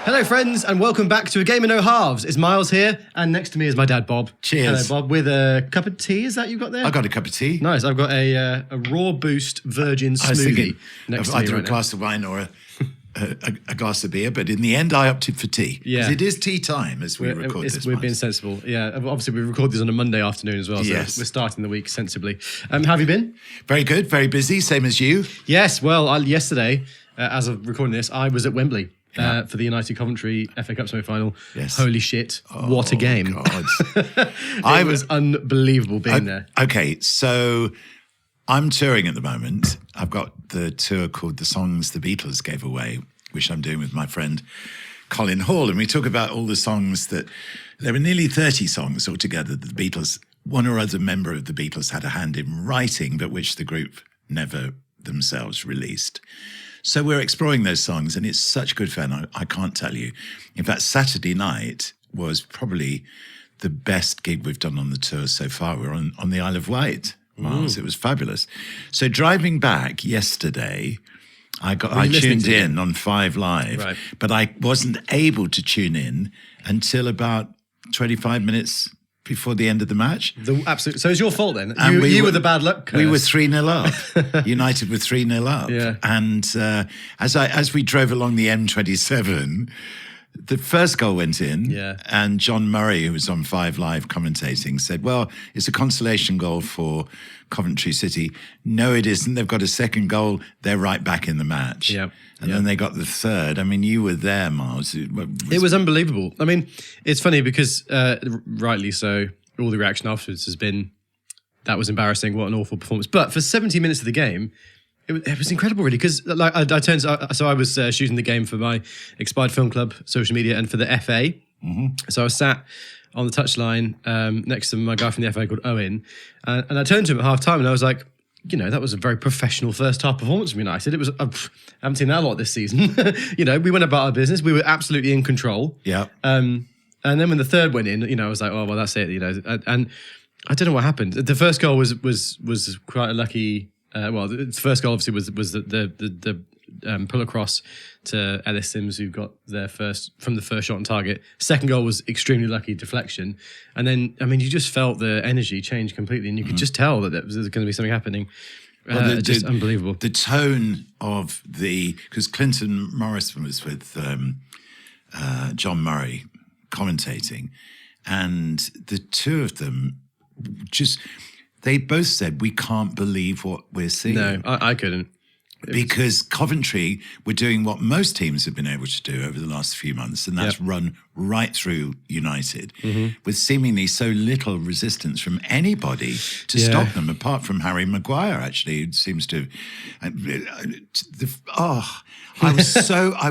Hello, friends, and welcome back to A Game of No Halves. It's Miles here, and next to me is my dad, Bob. Cheers. Hello, Bob, with a cup of tea. Is that you've got there? I got a cup of tea. Nice. I've got a raw boost virgin smoothie I was thinking next of to me either right a glass of wine or a glass of beer, but in the end, I opted for tea. Yeah. Because it is tea time as we record this. We're being sensible. Yeah, obviously we record this on a Monday afternoon as well, so Yes. we're starting the week sensibly. How have you been? Very good, very busy, same as you. Yes, well, yesterday, as of recording this, I was at Wembley. For the United Coventry FA Cup semi-final. Yes. Holy shit, what a game. God. It was unbelievable being there. Okay, so I'm touring at the moment. I've got the tour called The Songs the Beatles Gave Away, which I'm doing with my friend Colin Hall. And we talk about all the songs that, there were nearly 30 songs altogether that the Beatles, one or other member of the Beatles had a hand in writing, but which the group never themselves released. So we're exploring those songs, and it's such good fun. I can't tell you. In fact, Saturday night was probably the best gig we've done on the tour so far. We're on the Isle of Wight, Miles. It was fabulous. So driving back yesterday, I tuned in on 5 Live, Right. but I wasn't able to tune in until about 25 minutes before the end of the match. So it's your fault then. And You were the bad luck curse. We were 3-0 up. United were 3-0 up. Yeah. And as we drove along the M27, the first goal went in. Yeah. And John Murray, who was on 5 Live commentating, said, well, it's a consolation goal for Coventry City. No, it isn't. They've got a second goal. They're right back in the match. Yeah. And then they got the third. I mean, you were there, Miles. It was unbelievable. I mean, it's funny because, rightly so, all the reaction afterwards has been, that was embarrassing, what an awful performance. But for 70 minutes of the game, it was incredible, really, because like I was shooting the game for my Expired Film Club social media and for the FA. Mm-hmm. So I was sat on the touchline next to my guy from the FA called Owen, and I turned to him at half time and I was like, you know, that was a very professional first half performance from United. It was, I haven't seen that a lot this season. You know, we went about our business. We were absolutely in control. Yeah. And then when the third went in, you know, I was like, oh, well, that's it, you know. And I don't know what happened. The first goal was quite a lucky, the first goal obviously was the pull across to Ellis Sims, who got there first from the first shot on target. Second goal was extremely lucky deflection. And then, I mean, you just felt the energy change completely, and you could just tell that there was going to be something happening. Just unbelievable. The tone of because Clinton Morris was with John Murray commentating, and the two of them they both said, we can't believe what we're seeing. No, I couldn't. Because Coventry were doing what most teams have been able to do over the last few months, and that's run right through United with seemingly so little resistance from anybody to stop them, apart from Harry Maguire, actually, who seems to. I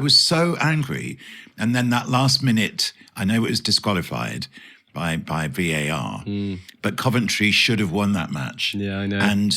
was so angry. And then that last minute, I know it was disqualified by VAR, but Coventry should have won that match. Yeah, I know. And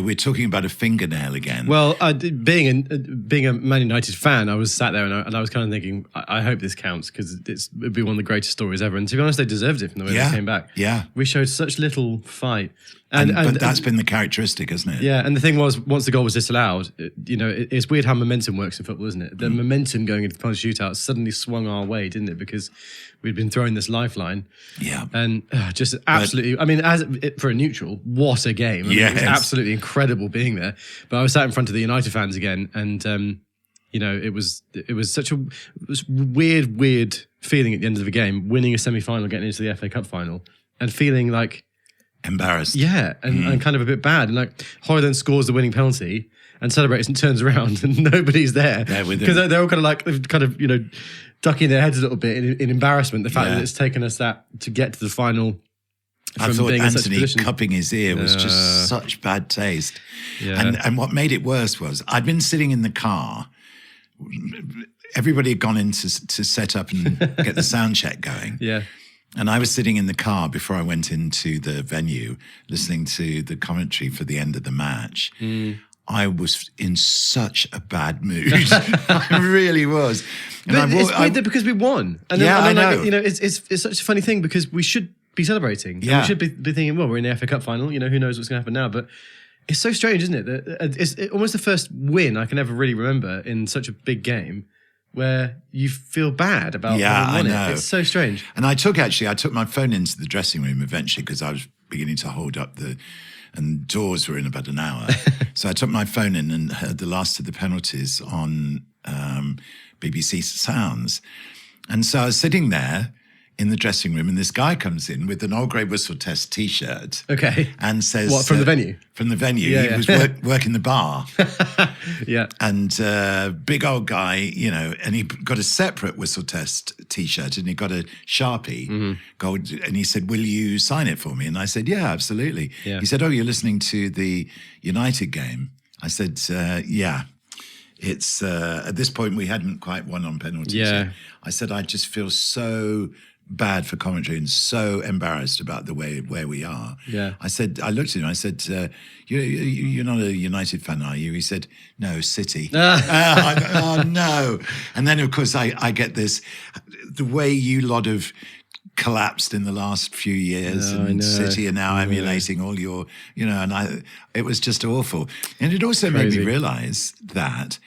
we're talking about a fingernail again. Well, being a Man United fan, I was sat there and I was kind of thinking, I hope this counts, because it'd be one of the greatest stories ever. And to be honest, they deserved it from the way they came back. Yeah, we showed such little fight. But that's been the characteristic, isn't it? Yeah, and the thing was, once the goal was disallowed, it's weird how momentum works in football, isn't it? The momentum going into the penalty shootout suddenly swung our way, didn't it? Because we'd been throwing this lifeline. Yeah. And just absolutely, for a neutral, what a game. I mean, it was absolutely incredible being there. But I was sat in front of the United fans again, and it was such a weird feeling at the end of the game, winning a semi-final, getting into the FA Cup final, and feeling like embarrassed. Yeah, and kind of a bit bad. And like Hoy then scores the winning penalty and celebrates and turns around and nobody's there. Because they're all kind of ducking their heads a little bit in embarrassment. The fact that it's taken us that to get to the final. I thought Anthony cupping his ear was just such bad taste. Yeah. And what made it worse was I'd been sitting in the car. Everybody had gone in to set up and get the sound check going. Yeah. And I was sitting in the car before I went into the venue, listening to the commentary for the end of the match. I was in such a bad mood. I really was. And it's weird because we won. And then, I know. It's such a funny thing because we should be celebrating. Yeah. We should be thinking, well, we're in the FA Cup final. Who knows what's going to happen now? But it's so strange, isn't it? That it's almost the first win I can ever really remember in such a big game where you feel bad about Yeah, having won I know. it. It's so strange. And I took my phone into the dressing room eventually because I was beginning to hold up and doors were in about an hour. So I took my phone in and heard the last of the penalties on BBC Sounds. And so I was sitting there in the dressing room, and this guy comes in with an Old Grey Whistle Test T-shirt. Okay. And says... What, from the venue? From the venue. Yeah, he was working the bar. Yeah. And big old guy, you know, and he got a separate Whistle Test T-shirt, and he got a Sharpie gold, and he said, "Will you sign it for me?" And I said, "Yeah, absolutely." Yeah. He said, "Oh, you're listening to the United game?" I said, "Yeah." It's at this point we hadn't quite won on penalties. Yeah. I said, "I just feel so bad for commentary and so embarrassed about the way where we are." Yeah. I said, I looked at him, I said, you're not a United fan, are you? He said, "No, City." Oh, no. And then, of course, I get this, the way you lot have collapsed in the last few years, and City are now emulating all your, you know, and it was just awful. And it also made me realize that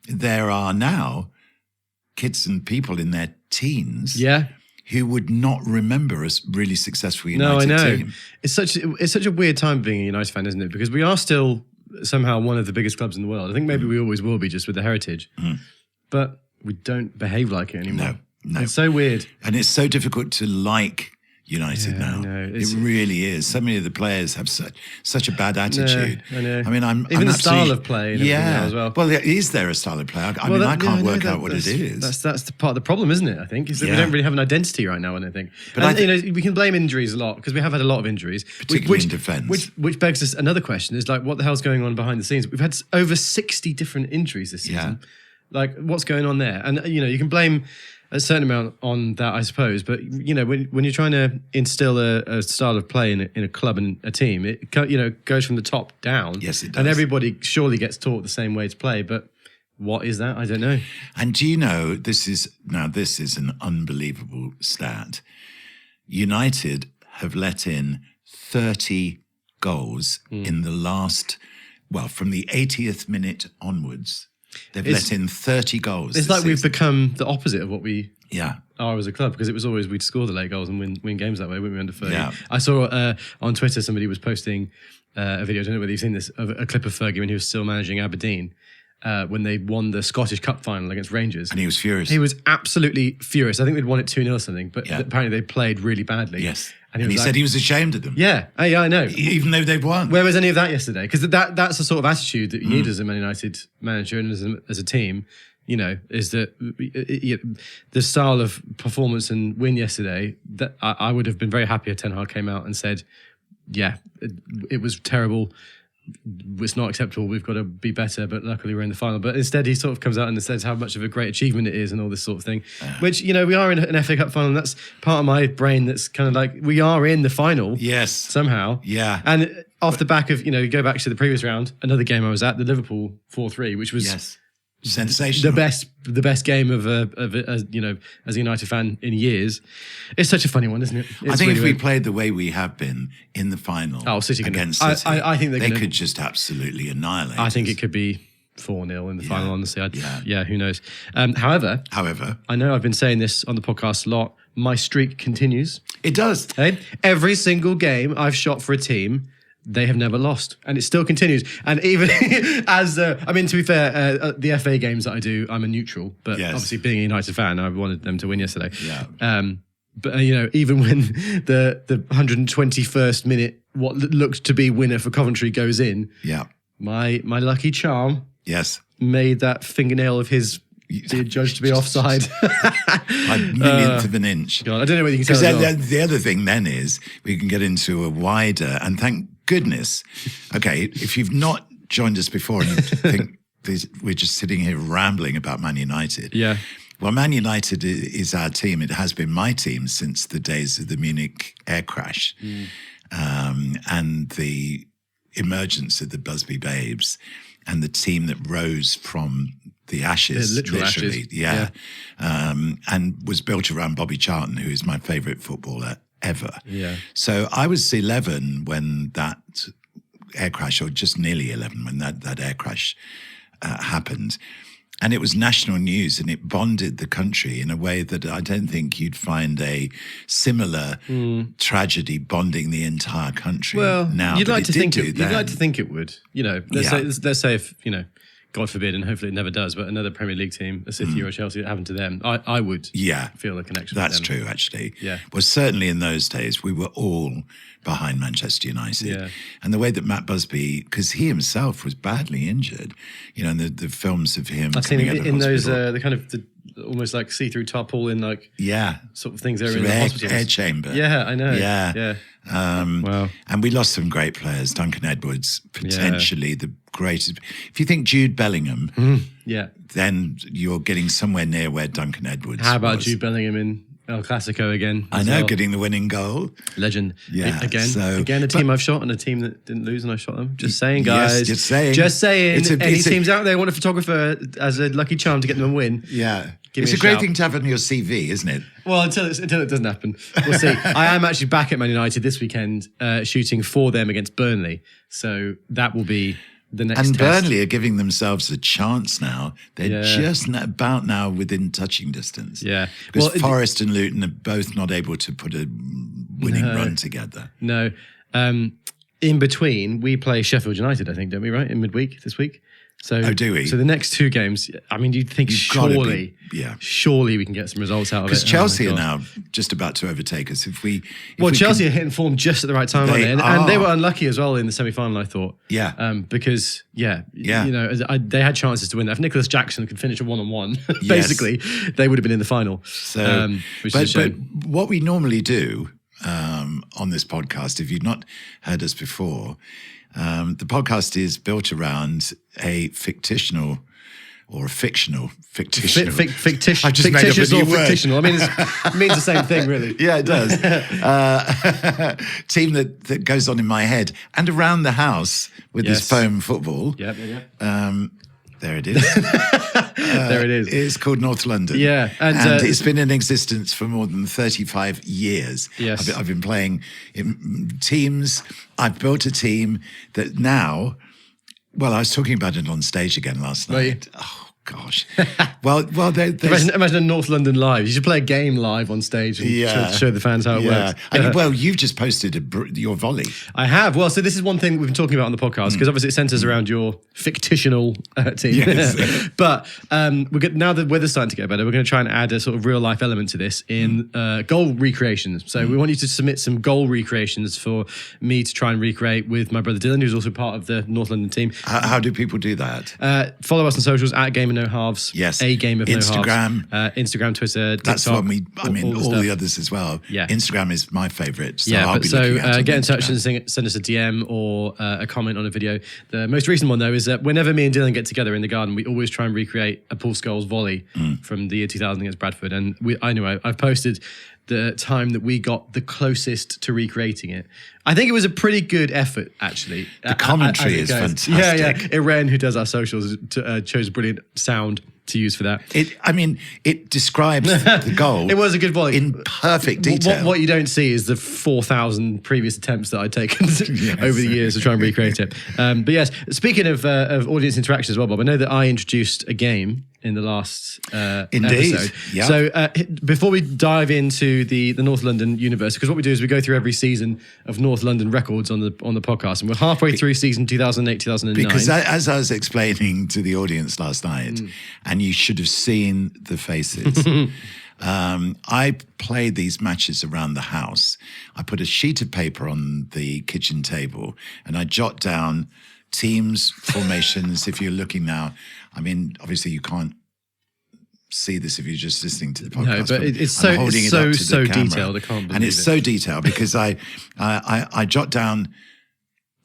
there are now kids and people in their teens who would not remember a really successful United team. It's such a weird time being a United fan, isn't it? Because we are still somehow one of the biggest clubs in the world. I think maybe we always will be, just with the heritage. But we don't behave like it anymore. No. It's so weird. And it's so difficult to like United now. I know. It really is. So many of the players have such a bad attitude. I know. I mean, I'm the absolutely, style of play and everything now as well. Well, is there a style of play? I mean, I can't work out what it is. That's the part of the problem, isn't it? I think is that we don't really have an identity right now. I don't think. But you know, we can blame injuries a lot because we have had a lot of injuries, particularly in defence. Which begs us another question: is like, what the hell's going on behind the scenes? We've had over 60 different injuries this season. Yeah. Like, what's going on there? And you know, you can blame a certain amount on that, I suppose. But you know, when you're trying to instill a style of play in a club and a team, it goes from the top down. Yes, it does. And everybody surely gets taught the same way to play. But what is that? I don't know. And do you know this is an unbelievable stat. United have let in 30 goals in the last, from the 80th minute onwards. They've let in 30 goals. It's like we've become the opposite of what we are as a club, because it was always we'd score the late goals and win games that way, wouldn't we, under 30? Yeah. I saw on Twitter somebody was posting a video, I don't know whether you've seen this, of a clip of Fergie when he was still managing Aberdeen, when they won the Scottish Cup final against Rangers. And he was furious. He was absolutely furious. I think they'd won it 2-0 or something, but apparently they played really badly. Yes. And he said he was ashamed of them. Yeah, I know. Even though they'd won. Where was any of that yesterday? Because that's the sort of attitude that you need as a Man United manager and as a team, you know, is that the style of performance and win yesterday, that I would have been very happy if Ten Hag came out and said, it was terrible. It's not acceptable. We've got to be better, but luckily we're in the final. But instead, he sort of comes out and says how much of a great achievement it is and all this sort of thing, which, you know, we are in an FA Cup final. And that's part of my brain that's kind of like, we are in the final. Yes. Somehow. Yeah. And off the back of, you go back to the previous round, another game I was at, the Liverpool 4-3, which was sensational. The best game of as a United fan in years. It's such a funny one, isn't it? I think if we played the way we have been in the final City against City, I think they could just absolutely annihilate I think it could be 4-0 in the final, honestly. Who knows? However, I know I've been saying this on the podcast a lot. My streak continues. It does. Okay? Every single game I've shot for a team, they have never lost, and it still continues. And even to be fair, the FA games that I do, I'm a neutral. But obviously, being a United fan, I wanted them to win yesterday. Yeah. But even when the 121st minute, what looked to be winner for Coventry goes in, my lucky charm, made that fingernail of his be judged to be offside. A millionth of an inch. God, I don't know whether you can tell. Because the other thing then is we can get into a wider, and thank goodness. Okay, if you've not joined us before and you think we're just sitting here rambling about Man United. Yeah. Well, Man United is our team. It has been my team since the days of the Munich air crash and the emergence of the Busby Babes and the team that rose from the ashes, literally. Ashes. And was built around Bobby Charlton, who is my favourite footballer ever. Yeah. So I was 11 when that air crash, or just nearly 11 when that air crash happened. And it was national news, and it bonded the country in a way that I don't think you'd find a similar tragedy bonding the entire country now. You'd but like it to did think do you'd then. like to think it would. Let's say if God forbid, and hopefully it never does, but another Premier League team, a City or a Chelsea, that happened to them, I would feel a connection. That's with them. true, actually. Yeah. Well, certainly in those days, we were all behind Manchester United. Yeah. And the way that Matt Busby, because he himself was badly injured, and the films of him I've seen coming him out of in those hospital. the kind of almost like see-through tarpaulin sort of things there in the hospitals. Air chamber. Yeah, I know. Yeah. Wow. And we lost some great players. Duncan Edwards, potentially the greatest. If you think Jude Bellingham, then you're getting somewhere near where Duncan Edwards How about was. Jude Bellingham in El Clasico again? I know, getting the winning goal. Legend. Yeah, Again, a team I've shot and a team that didn't lose and I shot them. Just saying, guys. Yes, just saying. Just saying. Any It's a- teams out there want a photographer as a lucky charm to get them a win? Yeah. Give It's me a great shout. thing to have on your CV, isn't it? Well, until it doesn't happen. We'll see. I am actually back at Man United this weekend shooting for them against Burnley. So that will be the next And test. Burnley are giving themselves a chance now. They're just about now within touching distance. Yeah. Because Well, Forest and Luton are both not able to put a winning run together. No. In between, we play Sheffield United, I think, don't we, right? In midweek this week. So, do we? So the next two games, I mean, you'd think gotta surely we can get some results out of it. Because Chelsea Oh are my God. now just about to overtake us. If we Chelsea are hitting form just at the right time, aren't they? And they were unlucky as well in the semi-final, I thought. Yeah. Because, they had chances to win that. If Nicholas Jackson could finish a one-on-one, basically, they would have been in the final. So, which is a but shame. what we normally do on this podcast, if you've not heard us before, the podcast is built around a fictional. Fictitious I just made up a or new word. fictional. I mean, it means the same thing, really. Yeah, it does. Team that goes on in my head and around the house with this foam football. Yeah. There it is. There it is. It's called North London. Yeah, and it's been in existence for more than 35 years. Yes. I've been playing in teams. I've built a team that now, well, I was talking about it on stage again last night. Oh, gosh. Well, they Imagine a North London live. You should play a game live on stage and show the fans how it works. And, well, you've just posted your volley. I have. Well, so this is one thing we've been talking about on the podcast because obviously it centres around your fictional team. Yes. But now the weather's starting to get better, we're going to try and add a sort of real life element to this in goal recreations. So we want you to submit some goal recreations for me to try and recreate with my brother Dylan, who's also part of the North London team. How do people do that? Follow us on socials at Game of No Halves. Yes. A Game of Instagram. No Halves. Instagram, Twitter, TikTok. That's what all stuff. the others as well. Yeah. Instagram is my favourite. So I'll be so looking at it on get in touch Instagram. and send us a DM or a comment on a video. The most recent one, though, is that whenever me and Dylan get together in the garden, we always try and recreate a Paul Scholes volley from the year 2000 against Bradford. And I've posted the time that we got the closest to recreating it. I think it was a pretty good effort, actually. The commentary is fantastic. Yeah. Irene, who does our socials, chose a brilliant sound to use for that. It describes the goal. It was a good volley in perfect detail. What you don't see is the 4,000 previous attempts that I'd taken over the years to try and recreate it. But yes, speaking of audience interaction as well, Bob, I know that I introduced a game in the last episode. Yeah. So before we dive into the North London universe, because what we do is we go through every season of North London records on the podcast, and we're halfway through season 2008-2009. Because as I was explaining to the audience last night, and you should have seen the faces, I play these matches around the house. I put a sheet of paper on the kitchen table, and I jot down teams, formations. If you're looking now, I mean, obviously you can't see this if you're just listening to the podcast. No, but it's I'm holding it up to so the camera. detailed. I can't believe and it's it. so detailed because I jot down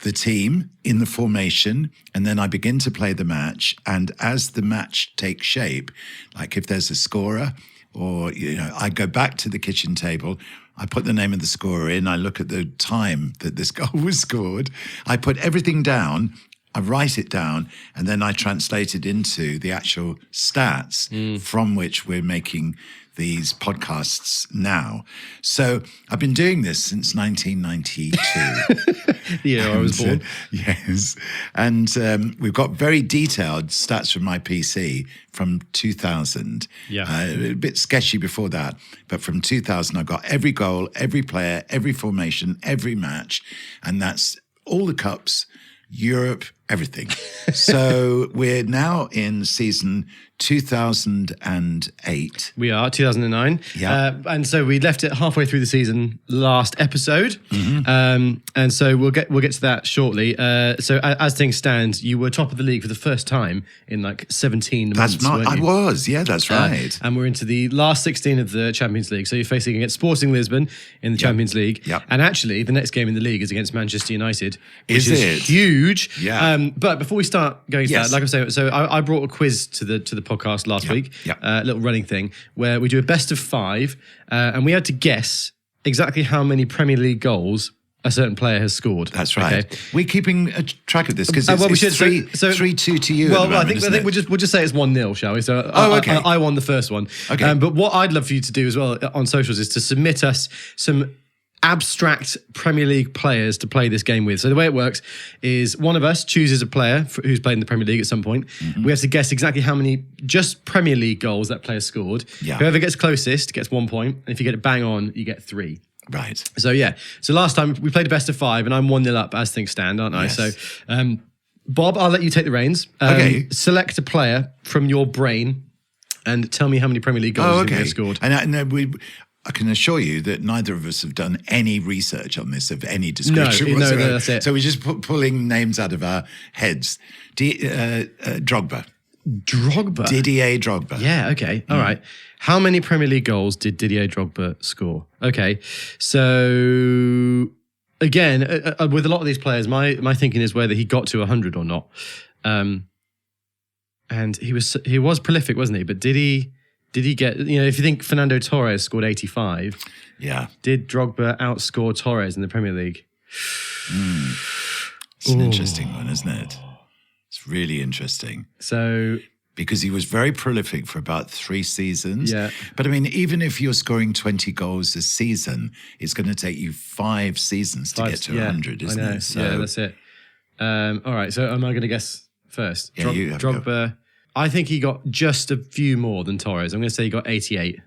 the team in the formation, and then I begin to play the match. And as the match takes shape, like if there's a scorer, or I go back to the kitchen table. I put the name of the scorer in. I look at the time that this goal was scored. I put everything down. I write it down, and then I translate it into the actual stats from which we're making these podcasts now. So I've been doing this since 1992. Yeah, I was born. Yes. And we've got very detailed stats from my PC from 2000. Yeah. A bit sketchy before that. But from 2000, I've got every goal, every player, every formation, every match. And that's all the cups, Europe, everything. So we're now in season 2008. We are 2009. Yeah. And so we left it halfway through the season last episode. And so we'll get to that shortly. So as things stand, you were top of the league for the first time in like 17 months. That's not, I was. Yeah, that's right. And we're into the last 16 of the Champions League. So you're facing against Sporting Lisbon in the Champions League. Yep. And actually, the next game in the league is against Manchester United, which Is it? huge. Yeah. But before we start going into Yes. that, like I was saying, so I brought a quiz to the podcast last week, Yep. a little running thing where we do a best of 5, and we had to guess exactly how many Premier League goals a certain player has scored. That's right. Okay? We're keeping a track of this because well, we it's should- 3-2 to you. Well, at the moment, I think we'll just say it's 1-0, shall we? So okay. I won the first one. Okay. But what I'd love for you to do as well on socials is to submit us some abstract Premier League players to play this game with. So the way it works is one of us chooses a player who's played in the Premier League at some point. We have to guess exactly how many just Premier League goals that player scored. Yeah. Whoever gets closest gets 1 point. And if you get it bang on, you get 3. Right. So yeah. So last time we played a best of 5 and I'm 1-0 up as things stand, aren't I? Yes. So Bob, I'll let you take the reins. Okay. Select a player from your brain and tell me how many Premier League goals you think they've scored. And I can assure you that neither of us have done any research on this of any description No, whatsoever. that's it. So we're just pulling names out of our heads. Drogba. Drogba? Didier Drogba. Yeah, okay. All right. How many Premier League goals did Didier Drogba score? Okay. So, again, with a lot of these players, my thinking is whether he got to 100 or not. And he was prolific, wasn't he? But did he get, if you think Fernando Torres scored 85, Yeah. did Drogba outscore Torres in the Premier League? It's an interesting one, isn't it? It's really interesting. So, Because he was very prolific for about 3 seasons. Yeah. But I mean, even if you're scoring 20 goals a season, it's going to take you 5 seasons to get to 100, isn't it? So, yeah, that's it. All right, so am I going to guess first? Yeah, you have to go. Drogba, I think he got just a few more than Torres. I'm going to say he got 88.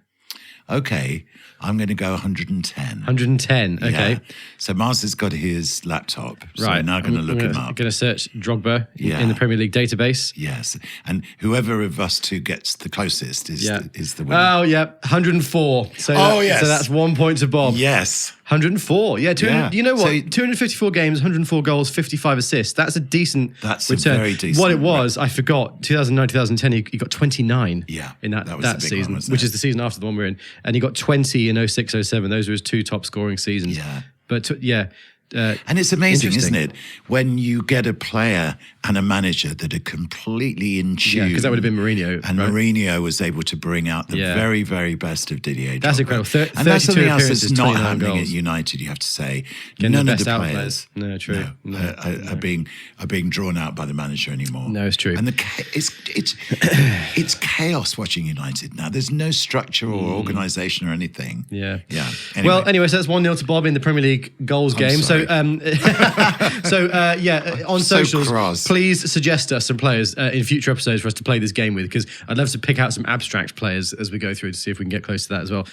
Okay, I'm going to go 110. 110, okay. Yeah. So Mars has got his laptop. So Right. we're now going to look him I'm up. going to search Drogba Yeah. in the Premier League database. Yes. And whoever of us two gets the closest is the winner. Oh, yeah, 104. So yes. So that's 1 point to Bob. Yes. 104. Yeah, Yeah. You know what? So- 254 games, 104 goals, 55 assists. That's a decent That's a return. very decent What it was, I forgot, 2009, 2010, he got 29 Yeah, in that was the that big season, one, wasn't which it? is the season after the one we're in. And he got 20 in 06, 07. Those were his 2 top scoring seasons. Yeah. But And it's amazing, Interesting. isn't it? When you get a player and a manager that are completely in tune. Yeah, because that would have been Mourinho. And right? Mourinho was able to bring out the Yeah. very, very best of Didier Drogba. That's incredible. And that's 32 something else that's appearances, not 29 happening goals. at United, you have to say. Getting None the of best the out of players No, true. No. are being drawn out by the manager anymore. No, it's true. And it's chaos watching United now. There's no structure or organisation or anything. Yeah. Yeah. Well, anyway, so that's 1-0 to Bob in the Premier League goals game. sorry. On So socials, cross. please suggest us some players in future episodes for us to play this game with, because I'd love to pick out some abstract players as we go through to see if we can get close to that as well.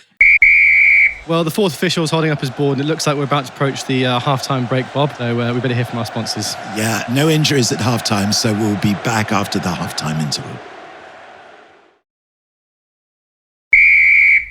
Well, the fourth official is holding up his board, and it looks like we're about to approach the half-time break, Bob. So we better hear from our sponsors. Yeah, no injuries at halftime, so we'll be back after the halftime interval.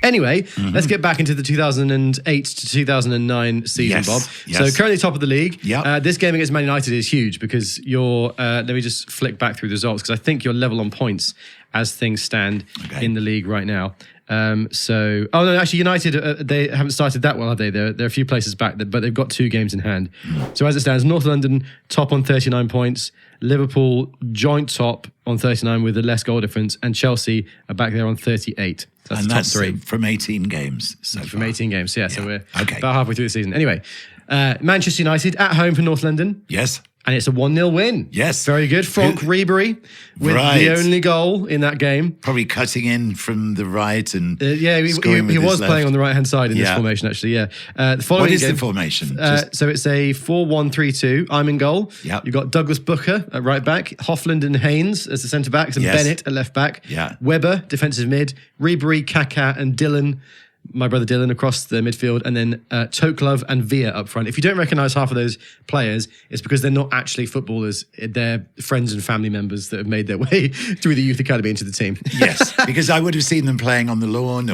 Anyway, let's get back into the 2008 to 2009 season, Yes, Bob. yes. So currently top of the league. Yep. This game against Man United is huge because you're, let me just flick back through the results, because I think you're level on points as things stand in the league right now. Actually, United, they haven't started that well, have they? They're a few places back, but they've got 2 games in hand. So as it stands, North London top on 39 points, Liverpool joint top on 39 with a less goal difference, and Chelsea are back there on 38. So that's And the top that's 3 from 18 games so from far. 18 games. Yeah, so we're Okay. about halfway through the season. Anyway, Manchester United at home for North London. Yes. And it's a 1-0 win. Yes. Very good. Frank Ribery with the only goal in that game. Probably cutting in from the right and he was playing on the right-hand side in this formation, actually, yeah. What is the formation? So it's a 4-1-3-2. I'm in goal. Yep. You've got Douglas Booker at right back, Hoffland and Haynes as the centre-backs, and Bennett at left back. Yeah. Weber, defensive mid, Ribery, Kaká and Dylan, my brother Dylan, across the midfield, and then Toklov and Villa up front. If you don't recognise half of those players, it's because they're not actually footballers. They're friends and family members that have made their way through the youth academy into the team. Yes, because I would have seen them playing on the lawn,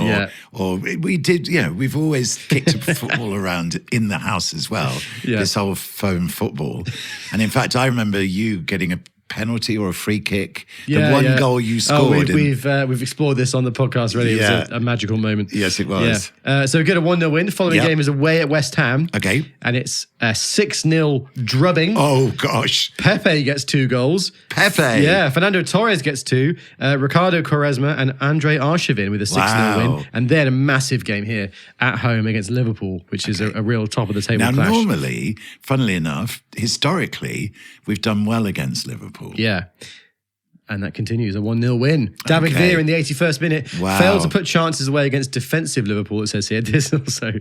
or we did. We've always kicked a football around in the house as well. Yeah. This whole foam football, and in fact, I remember you getting a penalty or a free kick. The one goal you scored. We've explored this on the podcast already. It was a magical moment. Yes, it was. Yeah. So we get a 1-0 win. The following game is away at West Ham. Okay. And it's a 6-0 drubbing. Oh, gosh. Pepe gets 2 goals. Pepe. Yeah. Fernando Torres gets 2. Ricardo Quaresma and Andre Arshavin with a 6-0 win. And then a massive game here at home against Liverpool, which is a real top of the table clash. Now, normally, funnily enough, historically, we've done well against Liverpool. Yeah. And that continues, a 1-0 win. David Villa in the 81st minute failed to put chances away against defensive Liverpool, it says here. This also.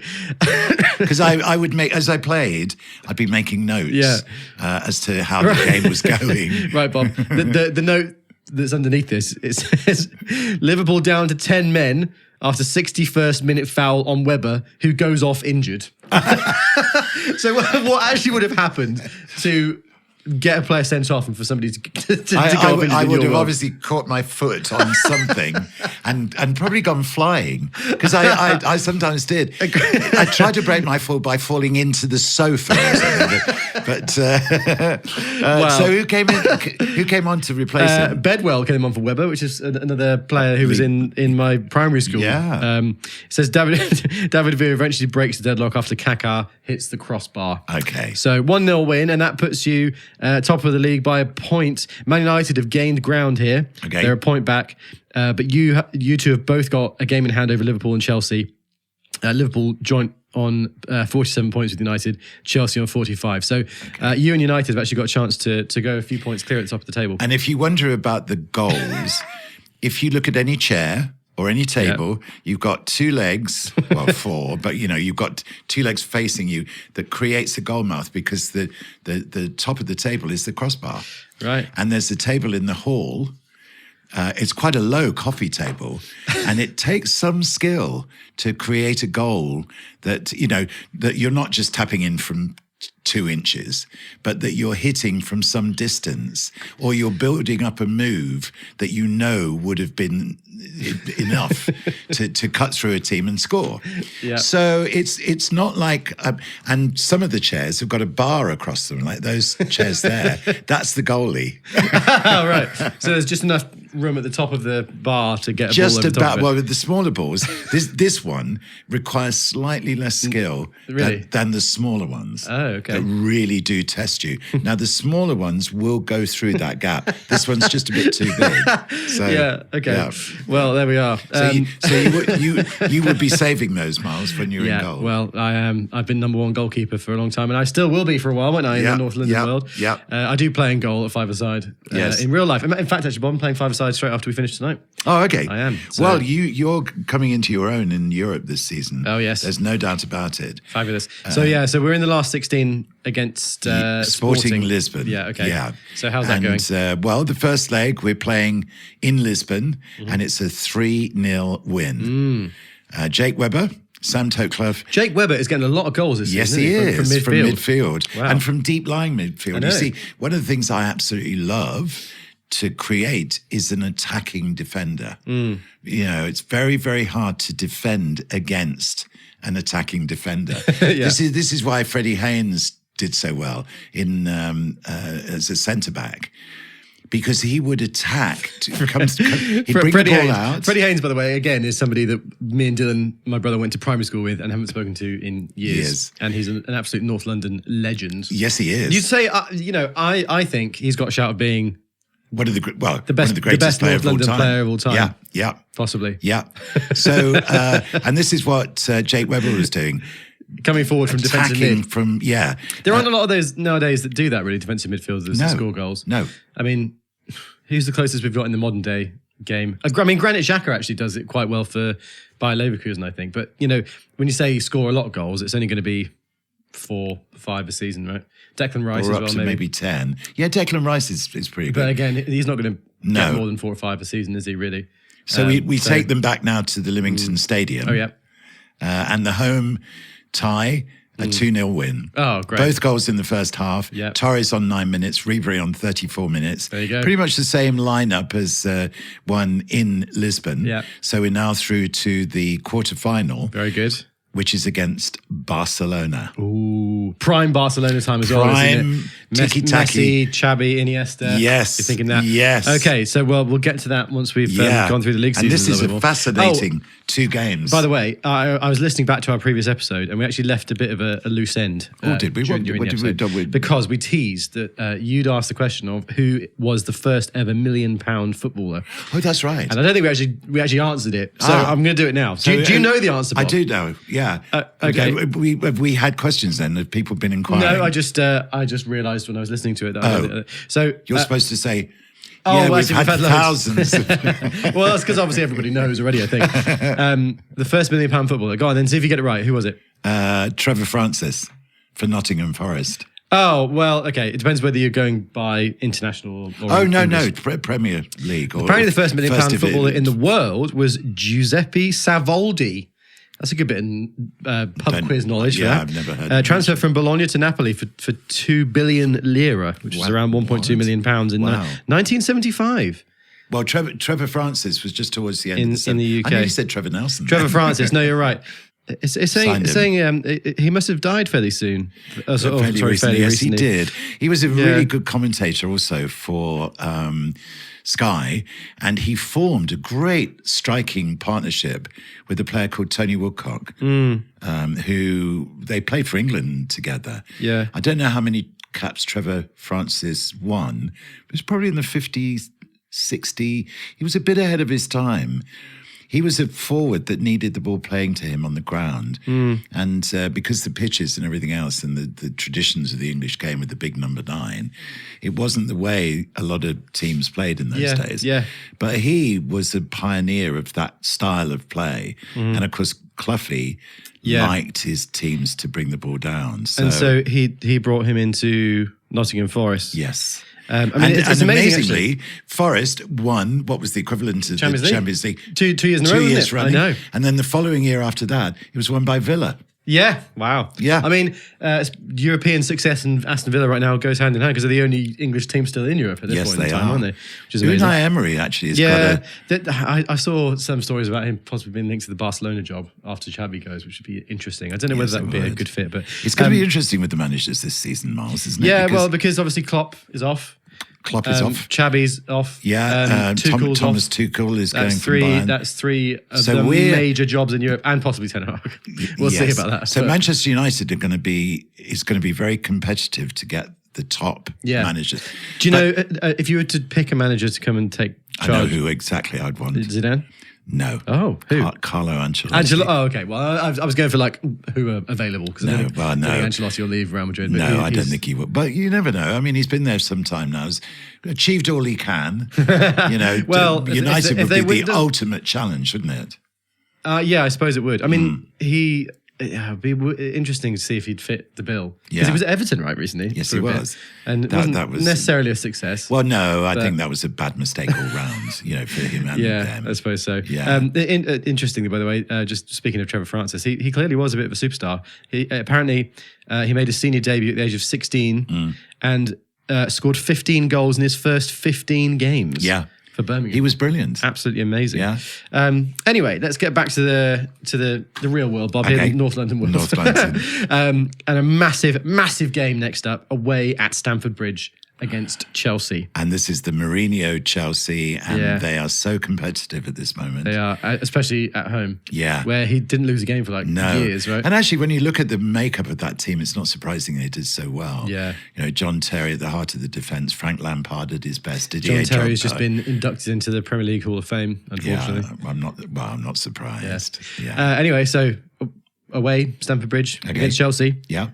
Because I would make, as I played, I'd be making notes as to how the game was going. Right, Bob. The note that's underneath this, it says, Liverpool down to 10 men after 61st minute foul on Weber, who goes off injured. So what actually would have happened to get a player sent off and for somebody to go off injured? I would have obviously caught my foot on something and probably gone flying, because I sometimes did. I tried to break my fall by falling into the sofa or something, but so who came on to replace him? Bedwell came on for Weber, which is another player who was in my primary school. Yeah. It says David Villa eventually breaks the deadlock after Kaká hits the crossbar. Okay. So 1-0 win, and that puts you top of the league by a point. Man United have gained ground here. Okay. They're a point back. But you two have both got a game in hand over Liverpool and Chelsea. Liverpool joint on 47 points with United, Chelsea on 45. So you and United have actually got a chance to go a few points clear at the top of the table. And if you wonder about the goals, if you look at any chair or any table, you've got 2 legs, well, 4, but you've got 2 legs facing you that creates a goal mouth, because the top of the table is the crossbar. Right. And there's a table in the hall. It's quite a low coffee table, and it takes some skill to create a goal that you're not just tapping in from 2 inches, but that you're hitting from some distance, or you're building up a move that would have been enough to cut through a team and score. Yeah. So it's not like, and some of the chairs have got a bar across them, like those chairs there. That's the goalie. Right. So there's just enough room at the top of the bar to get a ball over the top of it. Well, with the smaller balls, this one requires slightly less skill than the smaller ones. Oh, okay. That really do test you. Now, the smaller ones will go through that gap. This one's just a bit too big. So, yeah, okay. Yeah. Well, there we are. So, you would be saving those, Miles, when you're in goal. Well, I am. I've been number 1 goalkeeper for a long time, and I still will be for a while, won't I, in the North London world? Yeah. I do play in goal at 5-a-side in real life. In fact, actually, Bob, I'm playing 5-a-side straight after we finish tonight. Oh, okay. I am. So. Well, you're coming into your own in Europe this season. Oh, yes. There's no doubt about it. Fabulous. So we're in the last 16 against Sporting Lisbon. Yeah, okay. Yeah. So how's that going? Well, the first leg we're playing in Lisbon, and it's a 3-0 win. Jake Weber, Sam Toklov. Jake Weber is getting a lot of goals this season. Yes, he is. From midfield. Wow. And from deep lying midfield. You see, one of the things I absolutely love to create is an attacking defender. It's very, very hard to defend against an attacking defender. This is why Freddie Haynes did so well in as a centre back, because he would attack. He'd bring the ball out. Freddie Haynes, by the way, again, is somebody that me and Dylan, my brother, went to primary school with and haven't spoken to in years. And he's an absolute North London legend. Yes, he is. You'd say, I think he's got a shout of being one of the best greatest North London player of all time. Yeah. Possibly. Yeah. So, and this is what Jake Weber was doing. coming forward from defensive attacking mid. from, yeah. There aren't a lot of those nowadays that do that, really, defensive midfielders No. that score goals. No. I mean, who's the closest we've got in the modern day game? I mean, Granit Xhaka actually does it quite well for Bayer Leverkusen, I think. But, you know, when you say score a lot of goals, it's only going to be 4, 5 a season, right? Declan Rice Or as up well, to maybe 10. Yeah, Declan Rice is pretty good. But again, he's not going to No. get more than 4 or 5 a season, is he, really? So we take them back now to the Leamington Stadium. Oh, yeah. And the home tie, a 2-0 win. Oh, great. Both goals in the first half. Yep. Torres on 9 minutes, Ribery on 34 minutes. There you go. Pretty much the same lineup as one in Lisbon. Yep. So we're now through to the quarterfinal, Very good. which is against Barcelona. Ooh, prime Barcelona time as well, isn't Prime it? tiki-taki. Messi, Xavi, Iniesta. Yes. You're thinking that? Yes. Okay, so we'll get to that once we've gone through the league season. And this is little bit a more. fascinating 2 games. By the way, I was listening back to our previous episode, and we actually left a bit of a loose end. Oh, did we? during What the did we episode. do? Because we teased that you'd asked the question of who was the first ever £1 million footballer, Oh, that's right. and I don't think we actually answered it. So Ah. I'm going to do it now. Do you know the answer, I Bob? do know, yeah. Okay. We had questions then. Have people been inquiring? No, I just realised when I was listening to it. That so You're supposed to say, Oh, yeah, well, we've actually, had thousands. well, that's because obviously everybody knows already, I think. The first £1 million footballer. Go on, then see if you get it right. Who was it? Trevor Francis for Nottingham Forest. Oh, well, okay. It depends whether you're going by international or Oh, no, English. Premier League. Or Apparently the first £1 million division. footballer in the world was Giuseppe Savoldi. That's a good bit of pub quiz knowledge. Yeah, for I've never heard of that. Transfer from Bologna to Napoli for 2 billion lira, which is around 1.2 million pounds in 1975. Well, Trevor Francis was just towards the end of the in the UK. I know you said Trevor Nelson. Trevor Francis, no, you're right. It's Signed saying he must have died fairly soon. Fairly recently. Yes, he did. He was a really good commentator also for Sky, and he formed a great striking partnership with a player called Tony Woodcock, who they played for England together. Yeah. I don't know how many caps Trevor Francis won, but it's probably in the 50s, 60. He was a bit ahead of his time. He was a forward that needed the ball playing to him on the ground. And because the pitches and everything else and the traditions of the English game with the big number 9, it wasn't the way a lot of teams played in those days. Yeah. But he was a pioneer of that style of play. And of course, Cloughy liked his teams to bring the ball down. And so he brought him into Nottingham Forest. Yes. I mean, it's amazing, amazingly, Forest won what was the equivalent of Champions the League. Champions League. 2 years in a row, 2 wasn't years it? running. I know. And then the following year after that, it was won by Villa. Yeah, wow. Yeah. I mean, European success and Aston Villa right now goes hand in hand because they're the only English team still in Europe at this point in time, aren't they? Which is amazing. Unai Emery actually has got a... I saw some stories about him possibly being linked to the Barcelona job after Xavi goes, which would be interesting. I don't know whether that would be a good fit, but It's going to be interesting with the managers this season, Miles, isn't it? yeah, because obviously Klopp is off. Klopp is off. Xavi's off. Yeah, Tuchel's Thomas off. Tuchel is going That's from Bayern. That's 3 of So the we're- major jobs in Europe, and possibly Ten Hag. We'll see Yes. about that. So But- Manchester United is going to be very competitive to get the top managers. Do you know if you were to pick a manager to come and take I know charge? who exactly I'd want. Zidane? No. Oh, who? Carlo Ancelotti. Oh, okay. Well, I was going for like who are available because I think Ancelotti will leave Real Madrid. But No, I don't think he will. But you never know. I mean, he's been there some time now. He's achieved all he can. You know, Well, United if they would be win- the ultimate challenge, wouldn't it? Yeah, I suppose it would. I mean, it'd be interesting to see if he'd fit the bill because Yeah. he was at Everton right recently. Yes, for he a bit. was. And it That wasn't was- necessarily a success. Well, no, I think that was a bad mistake all round, for him and Yeah, them. I suppose so. Yeah. Interestingly, by the way, just speaking of Trevor Francis, he clearly was a bit of a superstar. Apparently, he made his senior debut at the age of 16 and scored 15 goals in his first 15 games. Yeah. For Birmingham. He was brilliant. Absolutely amazing. Yeah. Anyway, let's get back to the real world, Bob. Here, Okay. in North London world. North London. And a massive game next up away at Stamford Bridge against Chelsea. And this is the Mourinho Chelsea, and they are so competitive at this moment. They are, especially at home. Yeah. Where he didn't lose a game for years, right? And actually, when you look at the makeup of that team, it's not surprising they did so well. Yeah. You know, John Terry at the heart of the defence, Frank Lampard at his best. John Terry's just been inducted into the Premier League Hall of Fame, unfortunately. Yeah, I'm not surprised. Yeah. Anyway, so away, Stamford Bridge against Chelsea. Yeah.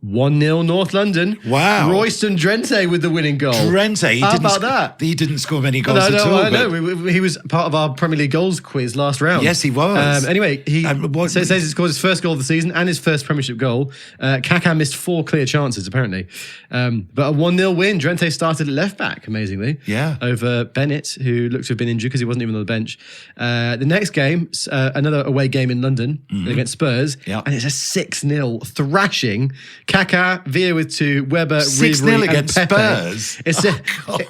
1-0 North London. Wow. Royston Drenthe with the winning goal. Drenthe. How about that? He didn't score many goals at all. I know. He was part of our Premier League goals quiz last round. Yes, he was. Anyway, he says he scored his first goal of the season and his first Premiership goal. Kaká missed 4 clear chances, apparently. But a 1-0 win. Drenthe started at left back, amazingly. Yeah. Over Bennett, who looked to have been injured because he wasn't even on the bench. The next game, another away game in London against Spurs. Yeah. And it's a 6-0 thrashing. Kaká, Villa with 2, Weber, 6-0 Ribery, against and Pepe. Spurs. It's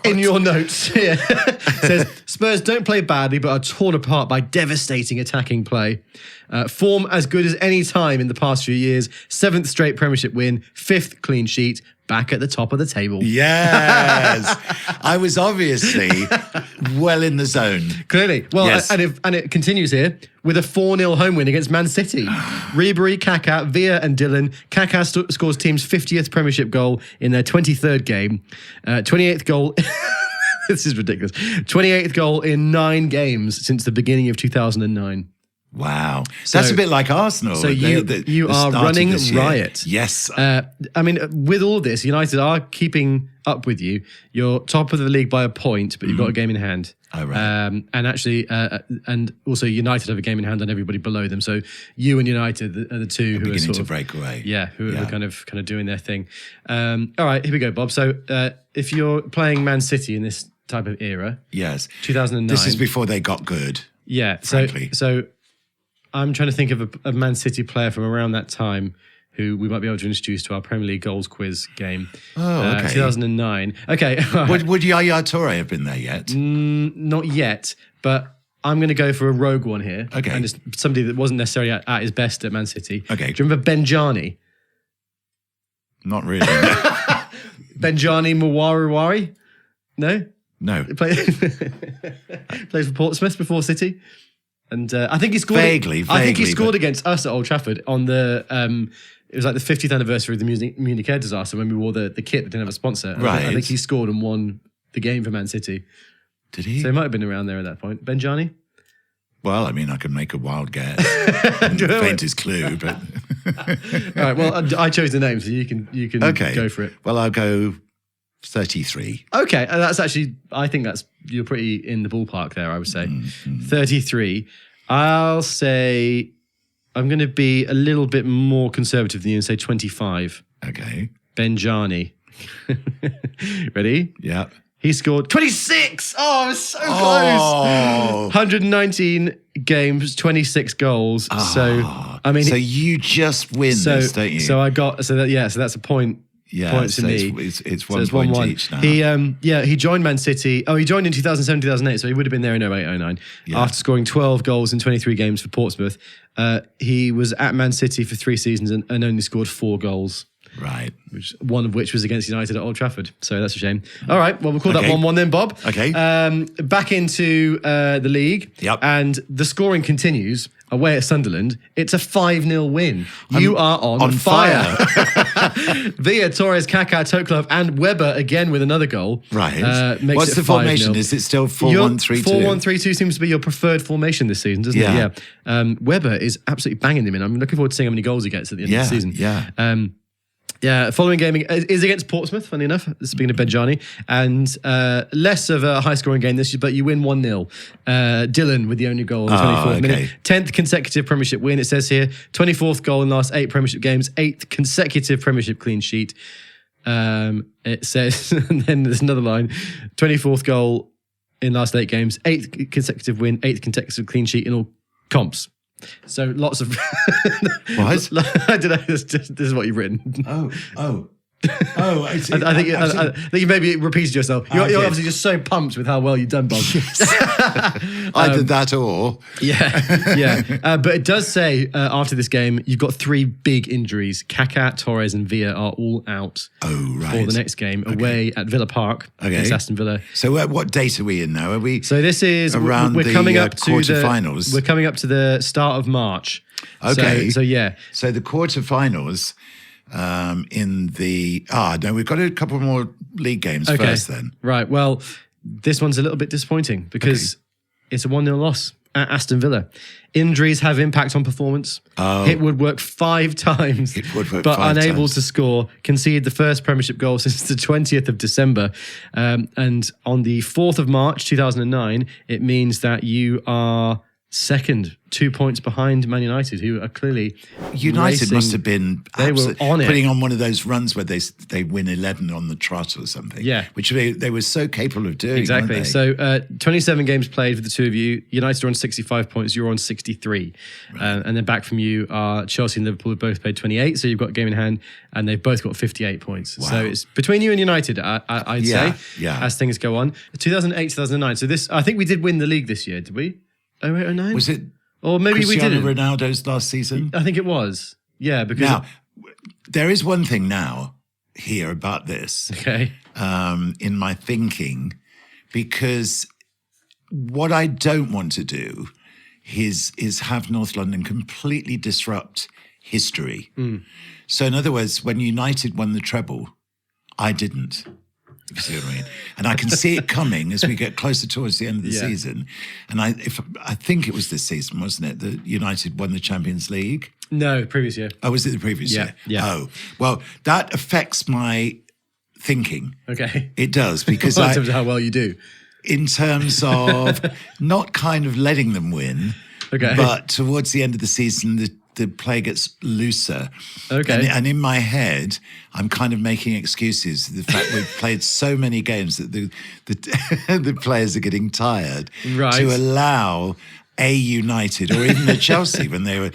in your notes here. It says Spurs don't play badly, but are torn apart by devastating attacking play. Form as good as any time in the past few years. 7th straight Premiership win, 5th clean sheet. Back at the top of the table. Yes. I was obviously well in the zone. Clearly. Well, yes. and it continues here with a 4-0 home win against Man City. Ribery, Kaká, Villa and Dillon. Kaká scores team's 50th Premiership goal in their 23rd game. 28th goal... This is ridiculous. 28th goal in 9 games since the beginning of 2009. Wow. That's a bit like Arsenal. So you are running riot. Yes. I mean, with all this, United are keeping up with you. You're top of the league by a point, but you've got a game in hand. Oh, right. And actually, and also United have a game in hand on everybody below them. So you and United are the two who are beginning sort to of break away. Yeah, who are kind of doing their thing. All right, here we go, Bob. So if you're playing Man City in this type of era, yes, 2009. This is before they got good. Yeah. Frankly. So I'm trying to think of a Man City player from around that time who we might be able to introduce to our Premier League goals quiz game. Oh, okay. 2009. Okay. Right. Would Yaya Toure have been there yet? Not yet, but I'm going to go for a rogue one here. Okay. And it's somebody that wasn't necessarily at his best at Man City. Okay. Do you remember Benjani? Not really. Benjani Mwaruwari? No? No. Played for Portsmouth before City. And I think he scored. Vaguely. I think he scored against us at Old Trafford on the. It was like the 50th anniversary of the Munich air disaster when we wore the kit that didn't have a sponsor. Right. I think he scored and won the game for Man City. Did he? So he might have been around there at that point. Benjani? Well, I mean, I can make a wild guess. Faintest clue, but. All right. Well, I chose the name, so you can go for it. Well, I'll go 33. Okay, that's actually, I think you're pretty in the ballpark there, I would say. 33. I'll say, I'm going to be a little bit more conservative than you and say 25. Okay. Benjani. Ready? Yeah. He scored 26. Oh, it was so close. 119 games, 26 goals. So, I mean. So you just win this, don't you? So that's a point. Yeah, point to so me. It's 1 point 1-1. each now. He joined Man City. Oh, he joined in 2007, 2008, so he would have been there in 08, 09. After scoring 12 goals in 23 games for Portsmouth. He was at Man City for 3 seasons and only scored 4 goals. Right. One of which was against United at Old Trafford. So that's a shame. All right, well, we'll call that 1-1 then, Bob. Okay. Back into the league. Yep. And the scoring continues. Away at Sunderland, it's a 5-0 win. You are on fire. Villa, Torres, Kaká, Toklov, and Weber again with another goal. Right. What's the formation? Is it still 4-1-3-2? 4-1-3-2 seems to be your preferred formation this season, doesn't it? Yeah. Weber is absolutely banging them in. I'm looking forward to seeing how many goals he gets at the end of the season. Yeah, following game is against Portsmouth, funny enough, speaking of Benjani, and less of a high-scoring game this year, but you win 1-0. Dillon with the only goal in the 24th minute. 10th consecutive Premiership win, it says here. 24th goal in the last 8 Premiership games. 8th consecutive Premiership clean sheet. It says, and then there's another line, 24th goal in last 8 games. 8th consecutive win, 8th consecutive clean sheet in all comps. So lots of what? I don't know. This is what you've written. I think you maybe repeated yourself. You're obviously just so pumped with how well you've done, Bob. Yes. Either that or but it does say after this game you've got 3 big injuries. Kaká, Torres, and Villa are all out. For the next game away at Villa Park against Aston Villa. So what date are we in now? Are we? So this is around we're coming up to quarterfinals. We're coming up to the start of March. Okay. So the quarterfinals. We've got a couple more league games first then. Right. Well, this one's a little bit disappointing because it's a 1-0 loss at Aston Villa. Injuries have impact on performance. Hit woodwork 5 times, but unable to score. Conceded the first Premiership goal since the 20th of December. And on the 4th of March 2009, it means that you are second, 2 points behind Man United, who are clearly United racing. must have been They were on it. putting on one of those runs where they win 11 on the trot or something. Yeah. Which they were so capable of doing. Exactly. Weren't they? So 27 games played for the two of you. United are on 65 points. You're on 63. And then back from you are Chelsea and Liverpool have both played 28. So you've got a game in hand and they've both got 58 points. Wow. So it's between you and United, I'd say, as things go on. 2008, 2009. So this, I think we did win the league this year, did we? 08, 09? Was it Or maybe Cristiano we didn't. Ronaldo's last season? I think it was. Yeah, because... Now, there is one thing now here about this Okay. in my thinking, because what I don't want to do is have North London completely disrupt history. So in other words, when United won the treble, I didn't. If you see what I mean. And I can see it coming as we get closer towards the end of the season. And I think it was this season, wasn't it, that United won the Champions League? No, previous year. Oh, was it the previous year? Yeah. Oh, well, that affects my thinking. Okay. It does, because In terms of how well you do. in terms of not kind of letting them win, but towards the end of the season, the play gets looser. Okay. And in my head, I'm kind of making excuses. The fact we've played so many games that the players are getting tired to allow a United or even the Chelsea when they were,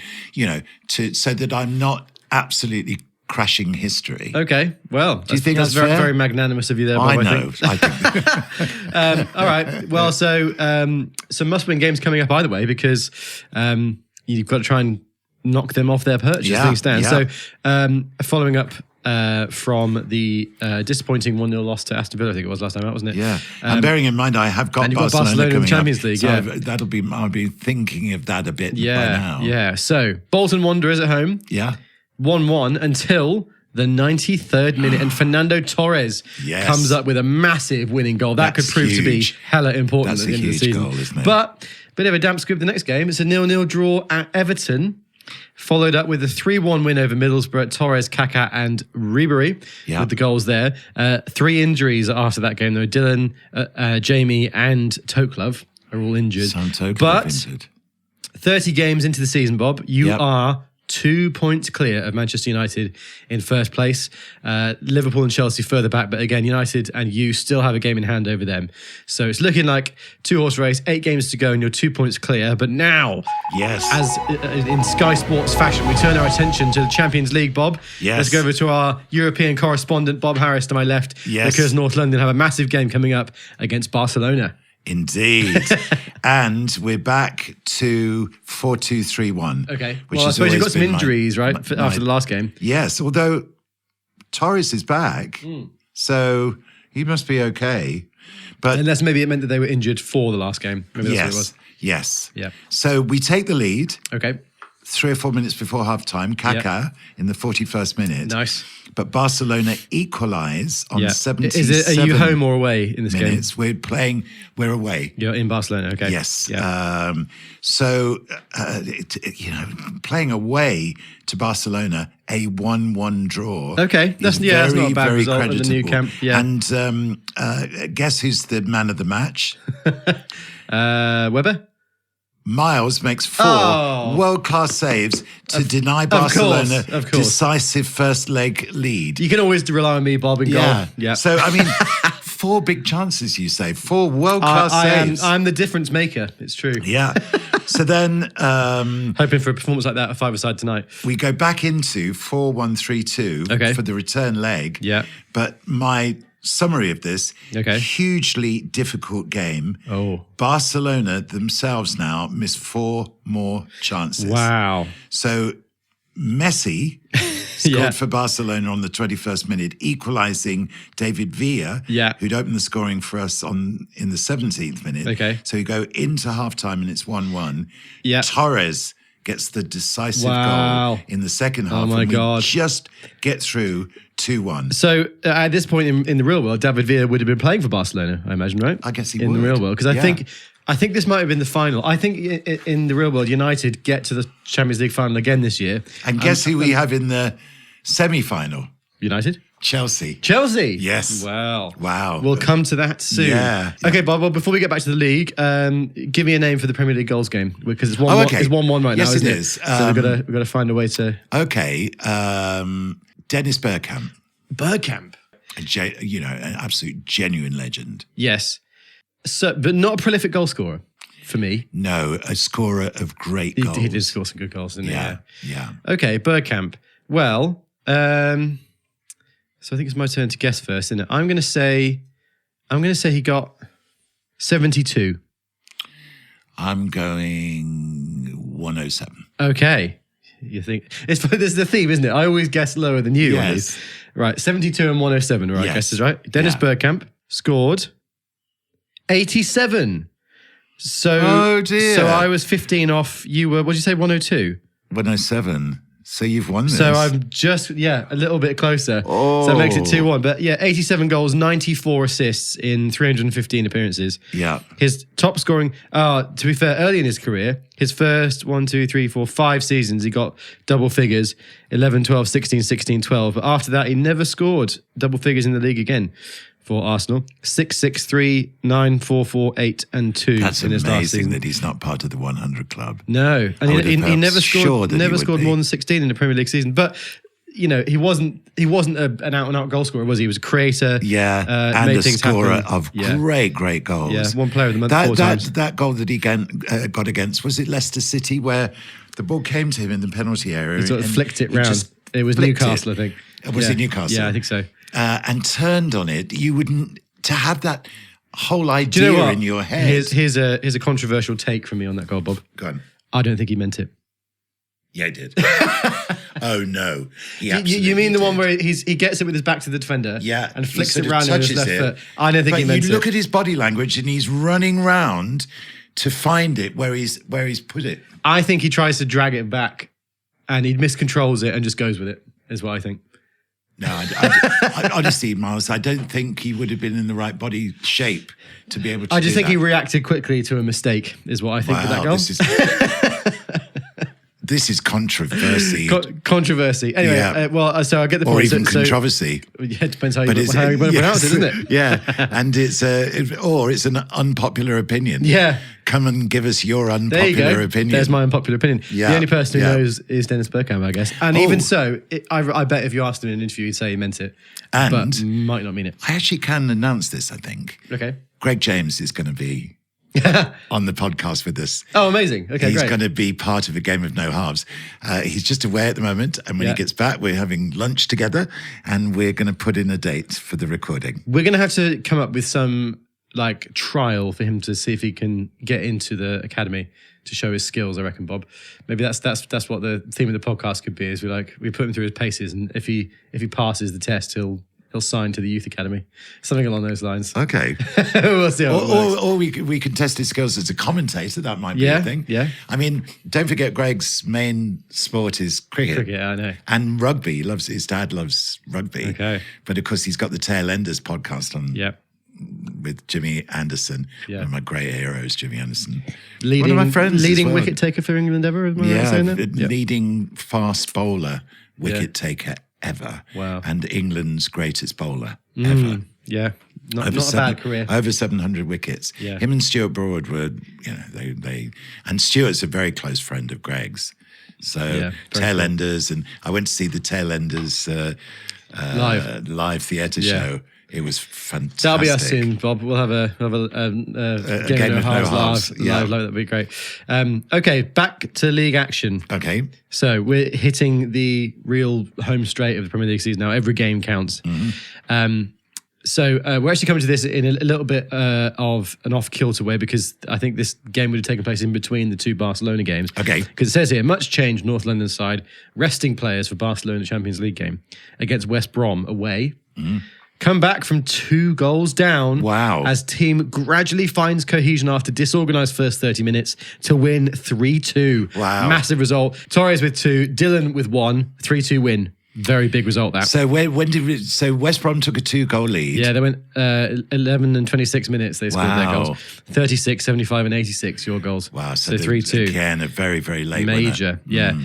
so that I'm not absolutely crashing history. Okay, well, do you think that's that's very, fair? very magnanimous of you there, Bob, I know. I think. All right. Well, so some must-win games coming up either way, because you've got to try and knock them off their perch as things stand. So following up from the disappointing 1-0 loss to Aston Villa, I think it was last time out, wasn't it? Yeah. And bearing in mind, I have got Barcelona in the Champions League. So I'll be thinking of that a bit by now. Yeah. So Bolton Wanderers at home. Yeah. 1-1 until the 93rd minute, and Fernando Torres comes up with a massive winning goal. That could prove to be hella important at the end of the season. Goal, isn't it? But bit of a damp squib the next game. It's a 0-0 draw at Everton, followed up with a 3-1 win over Middlesbrough. Torres, Kaká and Ribery with the goals there. 3 injuries after that game, though. Dylan, Jamie and Toklov are all injured. But injured. 30 games into the season, Bob, you are 2 points clear of Manchester United in first place. Liverpool and Chelsea further back, but again, United and you still have a game in hand over them. So it's looking like 2-horse race, 8 games to go, and you're 2 points clear. But now, as in Sky Sports fashion, we turn our attention to the Champions League, Bob. Let's go over to our European correspondent, Bob Harris, to my left, because North London have a massive game coming up against Barcelona. Indeed. And we're back to 4-2-3-1. Okay. Well, I suppose you've got some injuries, right, after the last game. Yes, although Torres is back, so he must be okay. But unless maybe it meant that they were injured for the last game. Maybe that's what it was. Yes. Yeah. So we take the lead. Okay. 3 or 4 minutes before half-time, Kaká in the 41st minute. Nice. But Barcelona equalise on 77 Are you home or away in this minutes. game? We're away. You're in Barcelona, okay. Yes. Yeah. Playing away to Barcelona, a 1-1 draw. Okay, that's not a bad result in the new camp. Yeah. And guess who's the man of the match? Weber? Miles makes 4 world-class saves to deny Barcelona decisive first leg lead. You can always rely on me, Bob, in goal. Yeah. So, 4 big chances, you say. 4 world-class saves. I'm the difference maker. It's true. Yeah. So then... hoping for a performance like that at 5-a-side tonight. We go back into 4-1-3-2 for the return leg. Yeah. But my... summary of this, hugely difficult game. Barcelona themselves now miss 4 more chances. Wow. So Messi scored for Barcelona on the 21st minute, equalising David Villa, who'd opened the scoring for us in the 17th minute. Okay. So you go into half-time and it's 1-1. Yeah. Torres gets the decisive goal in the second half. Oh, my God. We just get through 2-1. So at this point in the real world, David Villa would have been playing for Barcelona, I imagine, right? I guess he would. In the real world. Because I think I think this might have been the final. I think in the real world, United get to the Champions League final again this year. And guess who we have in the semi-final? United? Chelsea. Chelsea? Yes. Wow. Wow. We'll come to that soon. Yeah. Okay, Bob, well, before we get back to the league, give me a name for the Premier League goals game, because it's 1-1 okay. it's 1-1 right now, Yes, isn't it it? is. So we've got to find a way to... Okay. Dennis Bergkamp. Bergkamp? An absolute genuine legend. Yes. So, but not a prolific goal scorer for me. No, a scorer of great goals. He did score some good goals, didn't he? Yeah. Okay, Bergkamp. Well, so I think it's my turn to guess first, isn't it? I'm going to say he got 72. I'm going 107. Okay. You think there's the theme, isn't it? I always guess lower than you. Yes. Right, 72 and 107, right? Yes. Guess is right. Dennis Bergkamp scored 87. So, oh dear. So I was 15 off. You were, what did you say, 102? 107. So you've won this. So I'm just, a little bit closer. Oh. So it makes it 2-1. But 87 goals, 94 assists in 315 appearances. Yeah. His top scoring, to be fair, early in his career, his first 5 seasons, he got double figures, 11, 12, 16, 16, 12. But after that, he never scored double figures in the league again for Arsenal. 6, 6, 3, 9, 4, 4, 8, and 2 That's in his last season. amazing that he's not part of the 100 club. No, and he never scored. Never scored be. more than 16 in the Premier League season. But he wasn't an out and out goal scorer, was he? He was a creator. Yeah, and made a things scorer happen. of great goals. Yeah, one player of the month 4 times. That goal that he got against, was it Leicester City, where the ball came to him in the penalty area? He sort of flicked it round. It was Newcastle, I think. Was it Newcastle? Yeah, I think so. And turned on it. You wouldn't, to have that whole idea in your head. Here's a controversial take from me on that goal, Bob. Go on. I don't think he meant it. Yeah, he did. Oh no! You mean the one where he gets it with his back to the defender, and flicks it around with his left foot? I don't think he meant it. You look at his body language, and he's running round to find it where he's put it. I think he tries to drag it back, and he miscontrols it and just goes with it. Is what I think. No, I honestly, Miles, I don't think he would have been in the right body shape to be able to. I just think he reacted quickly to a mistake. Is what I think of that goal. This is controversy. Controversy. Anyway, so I get the point. Or even controversy. Yeah, it depends how you want to pronounce it, doesn't it? Yeah, and it's an unpopular opinion. Yeah. Come and give us your unpopular opinion. There's my unpopular opinion. Yeah. The only person who knows is Dennis Bergkamp, I guess. And even so, I bet if you asked him in an interview, he'd say he meant it. But might not mean it. I actually can announce this, I think. Okay. Greg James is going to be on the podcast with us. Oh, amazing. Okay, He's great. going to be part of a game of no halves. He's just away at the moment, and when he gets back, we're having lunch together, and we're going to put in a date for the recording. We're going to have to come up with some trial for him to see if he can get into the academy to show his skills, I reckon, Bob. Maybe that's what the theme of the podcast could be, is we put him through his paces, and if he passes the test, he'll sign to the youth academy. Something along those lines. Okay. We'll see how it works. Or we can test his skills as a commentator. That might be a thing. Yeah. I mean, don't forget Greg's main sport is cricket. Cricket, I know. And rugby. His dad loves rugby. Okay. But of course, he's got the Tail Enders podcast on. Yep. With Jimmy Anderson, one of my great heroes, Jimmy Anderson. Leading, one of my friends leading wicket taker for England ever, am I right saying that? Leading fast bowler, wicket taker ever. Wow. And England's greatest bowler ever. Yeah, not a bad career. Over 700 wickets. Yeah. Him and Stuart Broad were, and Stuart's a very close friend of Greg's. So Tailenders, and I went to see the Tailenders live theatre show. It was fantastic. That'll be us soon, Bob. We'll have a game of no halves live. That'd be great. Okay, back to league action. Okay. So we're hitting the real home straight of the Premier League season now. Every game counts. So we're actually coming to this in a little bit of an off-kilter way, because I think this game would have taken place in between the two Barcelona games. Okay. Because it says here, much change North London side, resting players for Barcelona Champions League game against West Brom away. Come back from 2 goals down. Wow. As team gradually finds cohesion after disorganised first 30 minutes to win 3-2. Wow. Massive result. Torres with 2, Dylan with 1, 3-2 win. Very big result, that. So so West Brom took a 2-goal lead. Yeah, they went 11 and 26 minutes. They scored their goals. 36, 75 and 86, your goals. Wow. So 3-2. Again, a very, very late Major, yeah.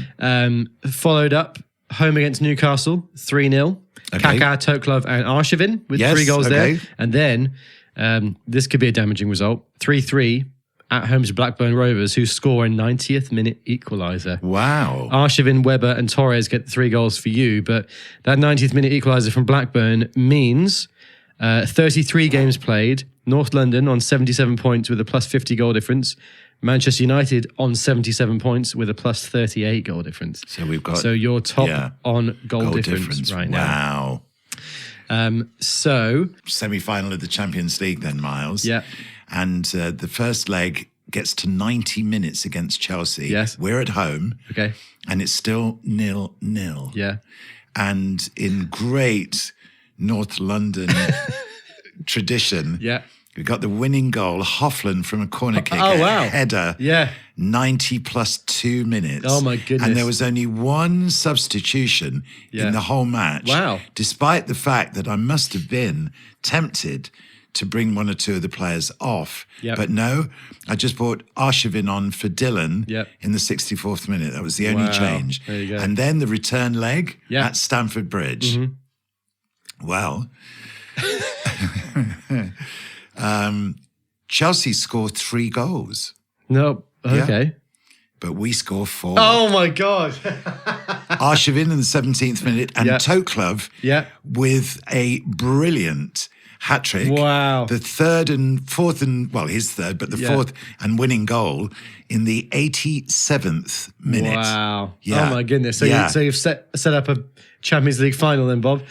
Followed up, home against Newcastle, 3-0. Okay. Kaká, Toklov and Arshavin with 3 goals there. And then, this could be a damaging result, 3-3 at home to Blackburn Rovers, who score a 90th minute equaliser. Wow. Arshavin, Webber and Torres get 3 goals for you, but that 90th minute equaliser from Blackburn means 33 games played, North London on 77 points with a plus 50 goal difference, Manchester United on 77 points with a plus 38 goal difference. So we've got... So you're top on goal difference right now. Wow. So... Semi-final of the Champions League then, Miles. Yeah. And the first leg gets to 90 minutes against Chelsea. Yes. We're at home. Okay. And it's still 0-0. Yeah. And in great North London tradition, we got the winning goal, Hoffland from a corner kick, a header. Yeah. 90 plus 2 minutes. Oh, my goodness. And there was only one substitution in the whole match. Wow. Despite the fact that I must have been tempted to bring 1 or 2 of the players off. Yep. But no, I just brought Arshavin on for Dylan Yep. in the 64th minute. That was the only change. There you go. And then the return leg at Stamford Bridge. Well, Chelsea score 3 goals. No, okay. Yeah. But we score 4. Oh, my God. Arshavin in the 17th minute and Toklov with a brilliant hat-trick. Wow. The third and fourth and, well, his third, but the fourth and winning goal in the 87th minute. Wow. Yeah. Oh, my goodness. So, you've set up a Champions League final then, Bob,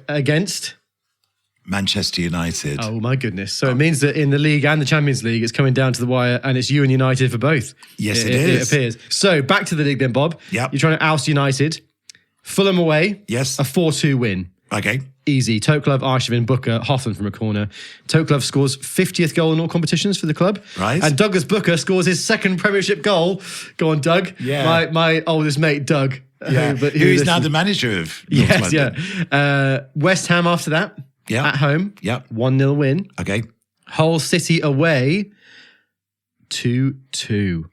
against... Manchester United. Oh, my goodness. So it means that in the league and the Champions League, it's coming down to the wire and it's you and United for both. Yes, it is. It appears. So back to the league then, Bob. Yep. You're trying to oust United. Fulham away. Yes. A 4-2 win. Okay. Easy. Toklov, Arshavin, Booker, Hoffland from a corner. Toklov scores 50th goal in all competitions for the club. Right. And Douglas Booker scores his 2nd Premiership goal. Go on, Doug. Yeah. My oldest mate, Doug. Yeah. Who is now the manager of North London. Yeah. West Ham after that. Yeah. At home. Yeah. 1-0 win. Okay. Hull City away. 2-2.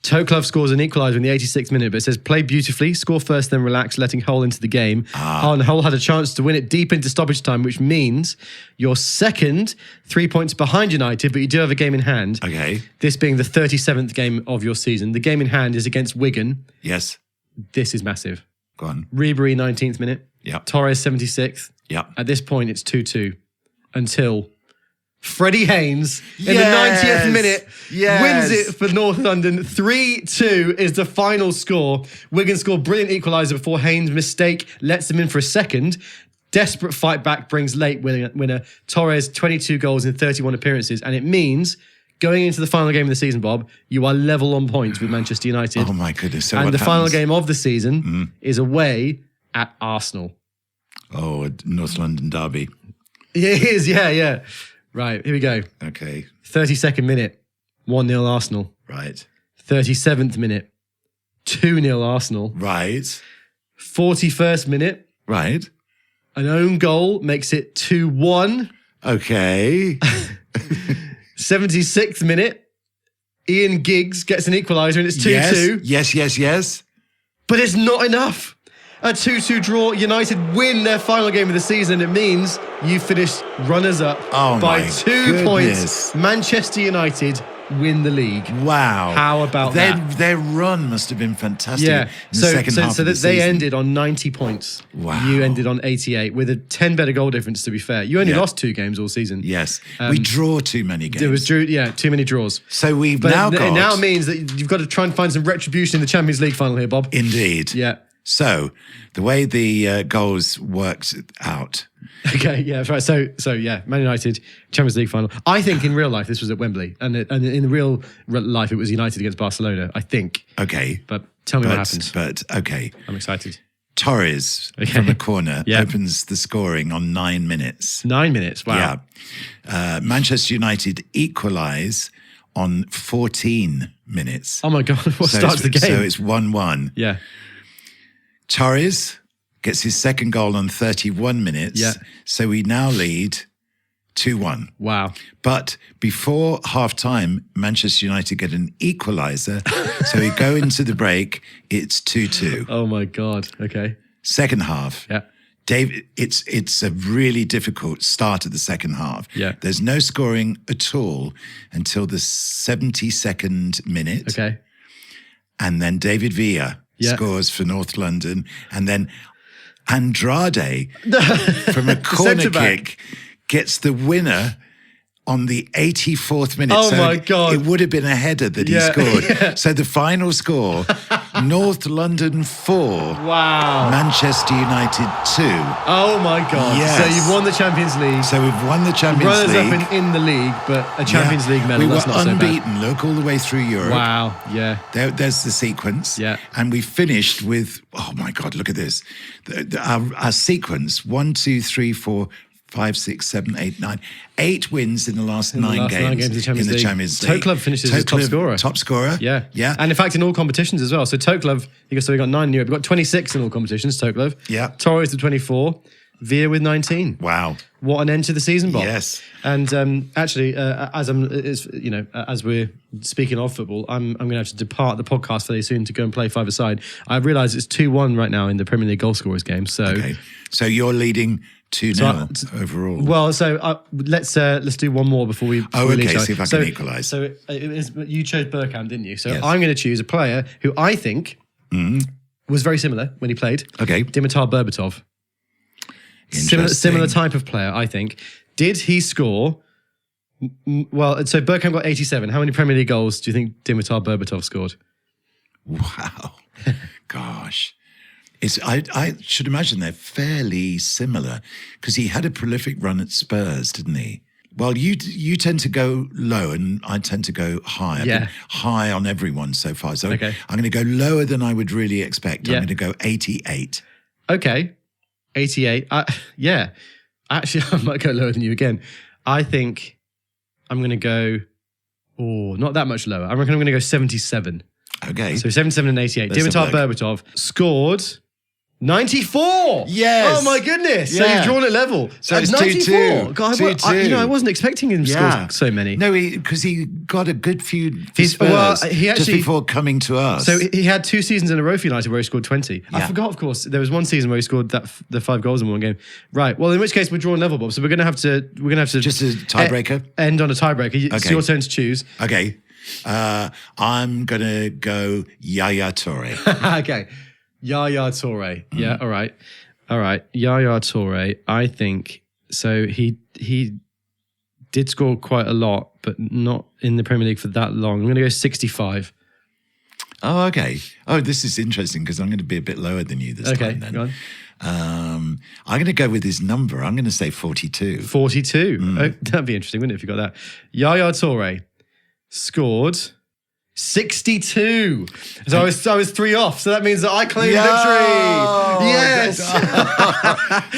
Toklov scores an equaliser in the 86th minute, but it says play beautifully, score first, then relax, letting Hull into the game. And Hull had a chance to win it deep into stoppage time, which means you're second, 3 points behind United, but you do have a game in hand. Okay. This being the 37th game of your season. The game in hand is against Wigan. Yes. This is massive. Go on. Ribery, 19th minute. Yeah. Torres, 76th. Yeah. At this point, it's 2-2 until Freddie Haynes in the 90th minute wins it for North London. 3-2 is the final score. Wigan scored brilliant equaliser before Haynes' mistake lets them in for a second. Desperate fight back brings late winner Torres, 22 goals in 31 appearances. And it means going into the final game of the season, Bob, you are level on points with Manchester United. Oh, my goodness. So and what the final happens? game of the season is away at Arsenal. Oh, a North London derby. It is, yeah. Right, here we go. Okay. 32nd minute, 1-0 Arsenal. Right. 37th minute, 2-0 Arsenal. Right. 41st minute, Right. an own goal makes it 2-1. Okay. 76th minute, Ian Giggs gets an equaliser and it's 2-2. Yes. But it's not enough. A 2-2 draw, United win their final game of the season. It means you finish runners-up by 2 points. Manchester United win the league. Wow. How about that? Their run must have been fantastic Yeah. in the second half So of the that they season. ended on 90 points. Wow. You ended on 88 with a 10 better goal difference, to be fair. You only lost 2 games all season. Yes. We draw too many games. There was too many draws. So we've But now it got... now means that you've got to try and find some retribution in the Champions League final here, Bob. Indeed. Yeah. So the way the goals worked out... Okay, yeah, that's right. So yeah, Man United, Champions League final. I think in real life this was at Wembley, and in real life it was United against Barcelona, I think. Okay. But tell me what happens. But, okay. I'm excited. Torres from the corner opens the scoring on 9 minutes. 9 minutes, wow. Yeah. Manchester United equalise on 14 minutes. Oh my God, what starts the game? So it's 1-1. Yeah. Torres gets his second goal on 31 minutes. Yeah. So we now lead 2-1. Wow. But before half-time, Manchester United get an equaliser. So we go into the break, it's 2-2. Oh my God. Okay. Second half. Yeah. David, it's a really difficult start of the second half. Yeah. There's no scoring at all until the 72nd minute. Okay. And then David Villa scores for North London. And then Andrade from a corner kick gets the winner on the 84th minute. Oh so my God. It would have been a header that he scored. Yeah. So the final score, North London 4, Wow. Manchester United 2. Oh my God. Yes. So you've won the Champions League. So we've won the Champions Runners League. up in the league, but a Champions League medal. We were That's not unbeaten, so bad. look, all the way through Europe. Wow. Yeah. There's the sequence. Yeah. And we finished with, oh my God, look at this. Our sequence, 1, 2, 3, 4, 5, 6, 7, 8, 9. 8 wins in the last 9 games in the Champions League. Tote Club finishes as top scorer. Top scorer. Yeah. Yeah. And in fact, in all competitions as well. So Tote Club, we got 9 in Europe. We've got 26 in all competitions, Tote Club. Yeah. Torres with 24. Villa with 19. Wow. What an end to the season, Bob. Yes. And actually, as we're speaking of football, I'm going to have to depart the podcast fairly soon to go and play five-a-side. I realise it's 2-1 right now in the Premier League goal scorers game. So, okay. So you're leading 2-0 overall. Well, so let's do one more before we. See if I can equalise. So you chose Bergkamp, didn't you? So yes. I'm going to choose a player who I think was very similar when he played. Okay. Dimitar Berbatov. Similar type of player, I think. Did he score? Well, so Bergkamp got 87. How many Premier League goals do you think Dimitar Berbatov scored? Wow. Gosh. I should imagine they're fairly similar because he had a prolific run at Spurs, didn't he? Well, you tend to go low and I tend to go high. I've been high on everyone so far. So I'm going to go lower than I would really expect. I'm going to go 88. Okay. 88. Yeah. Actually, I might go lower than you again. I think I'm going to go, not that much lower. I reckon I'm going to go 77. Okay. So 77 and 88. Dimitar Berbatov scored 94. Yes. Oh my goodness. Yeah. So you've drawn it level. So it's 94. 2-2. God, 2-2. I wasn't expecting him to score so many. No, because he got a good few for Spurs he actually, just before coming to us. So he had 2 seasons in a row for United where he scored 20. Yeah. I forgot, of course, there was one season where he scored the 5 goals in one game. Right. Well, in which case we're drawing level, Bob. So we're going to have to just a tiebreaker. End on a tiebreaker. It's your turn to choose. Okay. I'm going to go Yaya Toure. Okay. Yaya Toure. Yeah, all right. Yaya Toure, I think, so he did score quite a lot, but not in the Premier League for that long. I'm going to go 65. Oh, okay. Oh, this is interesting because I'm going to be a bit lower than you this time then. Go on. I'm going to go with his number. I'm going to say 42. 42. Oh, that'd be interesting, wouldn't it, if you got that? Yaya Toure scored 62. So I was 3 off. So that means that I claim victory. Yes.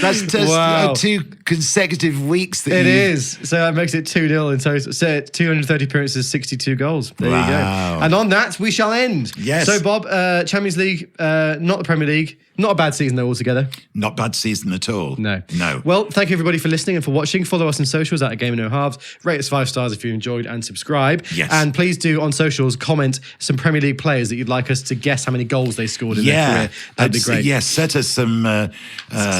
That's just 2 consecutive weeks. It is. So that makes it 2-0 in total. So 230 appearances, 62 goals. There you go. And on that, we shall end. Yes. So Bob, Champions League, not the Premier League. Not a bad season though altogether. Not bad season at all. No. No. Well, thank you everybody for listening and for watching. Follow us on socials at A Game and No Halves. Rate us 5 stars if you enjoyed and subscribe. Yes. And please do on socials comment some Premier League players that you'd like us to guess how many goals they scored in their career. That'd be great. Yes, set us some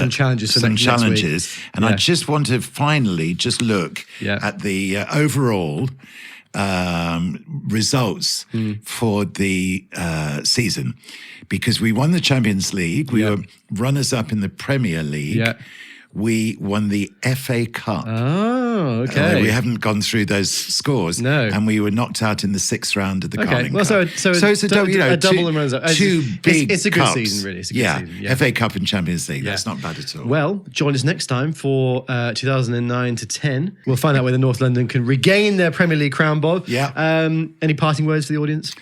challenges. Next week. And I just want to finally just look at the overall results for the season, because we won the Champions League, we were runners-up in the Premier League, we won the FA Cup. Oh, okay. We haven't gone through those scores. No. And we were knocked out in the 6th round of the Carling Cup. So it's a double and runners up. Two big It's a good cups. season, really. It's a good season. Yeah. FA Cup and Champions League. That's not bad at all. Well, join us next time for 2009 to 10. We'll find out whether North London can regain their Premier League crown, Bob. Yeah. Any parting words for the audience?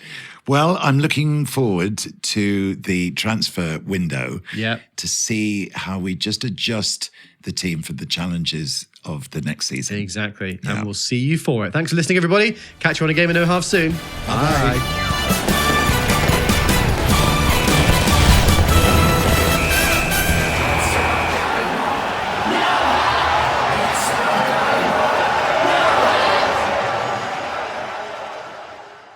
Well, I'm looking forward to the transfer window to see how we just adjust the team for the challenges of the next season. Exactly. And we'll see you for it. Thanks for listening, everybody. Catch you on A Game and No Half soon. Bye.